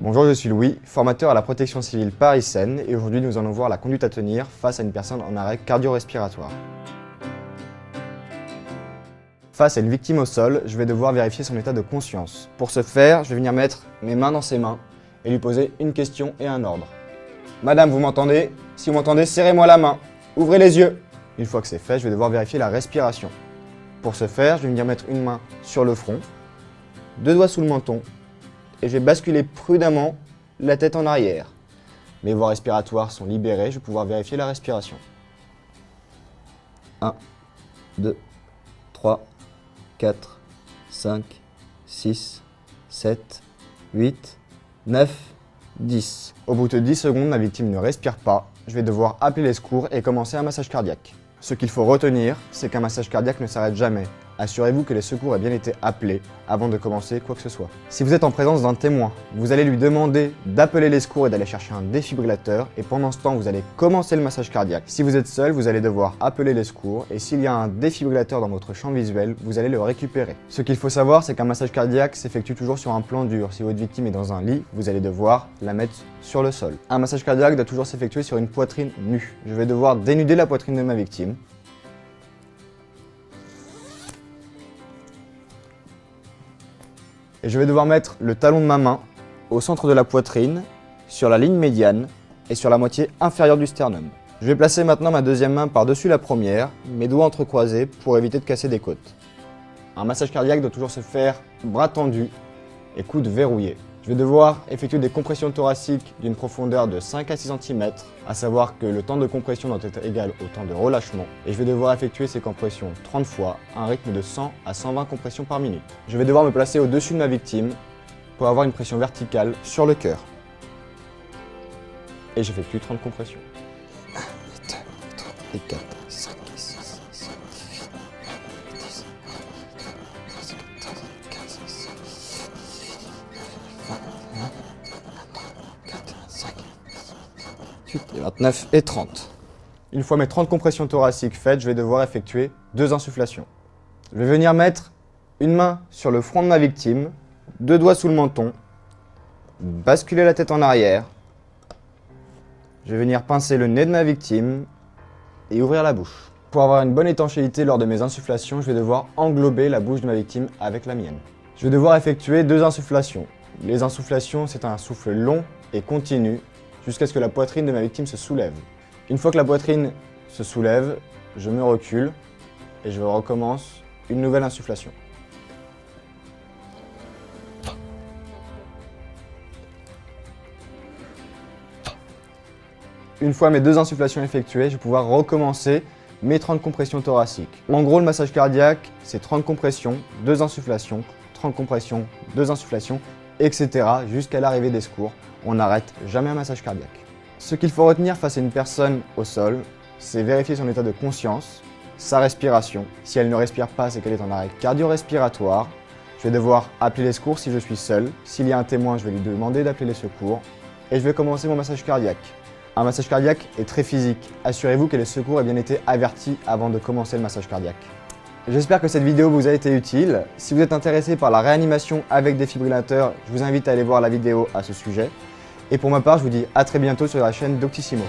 Bonjour, je suis Louis, formateur à la protection civile Paris-Seine et aujourd'hui nous allons voir la conduite à tenir face à une personne en arrêt cardio-respiratoire. Face à une victime au sol, je vais devoir vérifier son état de conscience. Pour ce faire, je vais venir mettre mes mains dans ses mains et lui poser une question et un ordre. Madame, vous m'entendez? Si vous m'entendez, serrez-moi la main. Ouvrez les yeux. Une fois que c'est fait, je vais devoir vérifier la respiration. Pour ce faire, je vais venir mettre une main sur le front, deux doigts sous le menton et je vais basculer prudemment la tête en arrière. Mes voies respiratoires sont libérées, je vais pouvoir vérifier la respiration. 1, 2, 3, 4, 5, 6, 7, 8, 9, 10. Au bout de 10 secondes, ma victime ne respire pas. Je vais devoir appeler les secours et commencer un massage cardiaque. Ce qu'il faut retenir, c'est qu'un massage cardiaque ne s'arrête jamais. Assurez-vous que les secours aient bien été appelés avant de commencer quoi que ce soit. Si vous êtes en présence d'un témoin, vous allez lui demander d'appeler les secours et d'aller chercher un défibrillateur et pendant ce temps, vous allez commencer le massage cardiaque. Si vous êtes seul, vous allez devoir appeler les secours et s'il y a un défibrillateur dans votre champ visuel, vous allez le récupérer. Ce qu'il faut savoir, c'est qu'un massage cardiaque s'effectue toujours sur un plan dur. Si votre victime est dans un lit, vous allez devoir la mettre sur le sol. Un massage cardiaque doit toujours s'effectuer sur une poitrine nue. Je vais devoir dénuder la poitrine de ma victime. Et je vais devoir mettre le talon de ma main au centre de la poitrine, sur la ligne médiane et sur la moitié inférieure du sternum. Je vais placer maintenant ma deuxième main par-dessus la première, mes doigts entrecroisés pour éviter de casser des côtes. Un massage cardiaque doit toujours se faire bras tendus et coudes verrouillés. Je vais devoir effectuer des compressions thoraciques d'une profondeur de 5 à 6 cm, à savoir que le temps de compression doit être égal au temps de relâchement. Et je vais devoir effectuer ces compressions 30 fois, à un rythme de 100 à 120 compressions par minute. Je vais devoir me placer au-dessus de ma victime pour avoir une pression verticale sur le cœur. Et j'effectue 30 compressions. 1, 2, 3, 4, 5, 6, 7, 8, 9, 10, 11, 12, 13, 15, 16, 18, 29 et 30. Une fois mes 30 compressions thoraciques faites, je vais devoir effectuer 2 insufflations. Je vais venir mettre une main sur le front de ma victime, 2 doigts sous le menton, basculer la tête en arrière. Je vais venir pincer le nez de ma victime et ouvrir la bouche. Pour avoir une bonne étanchéité lors de mes insufflations, je vais devoir englober la bouche de ma victime avec la mienne. Je vais devoir effectuer 2 insufflations. Les insufflations, c'est un souffle long et continu jusqu'à ce que la poitrine de ma victime se soulève. Une fois que la poitrine se soulève, je me recule et je recommence une nouvelle insufflation. Une fois mes 2 insufflations effectuées, je vais pouvoir recommencer mes 30 compressions thoraciques. En gros, le massage cardiaque, c'est 30 compressions, 2 insufflations, 30 compressions, 2 insufflations, etc. jusqu'à l'arrivée des secours. On n'arrête jamais un massage cardiaque. Ce qu'il faut retenir face à une personne au sol, c'est vérifier son état de conscience, sa respiration. Si elle ne respire pas, c'est qu'elle est en arrêt cardio-respiratoire. Je vais devoir appeler les secours si je suis seul. S'il y a un témoin, je vais lui demander d'appeler les secours. Et je vais commencer mon massage cardiaque. Un massage cardiaque est très physique. Assurez-vous que les secours aient bien été avertis avant de commencer le massage cardiaque. J'espère que cette vidéo vous a été utile. Si vous êtes intéressé par la réanimation avec défibrillateur, je vous invite à aller voir la vidéo à ce sujet. Et pour ma part, je vous dis à très bientôt sur la chaîne Doctissimo.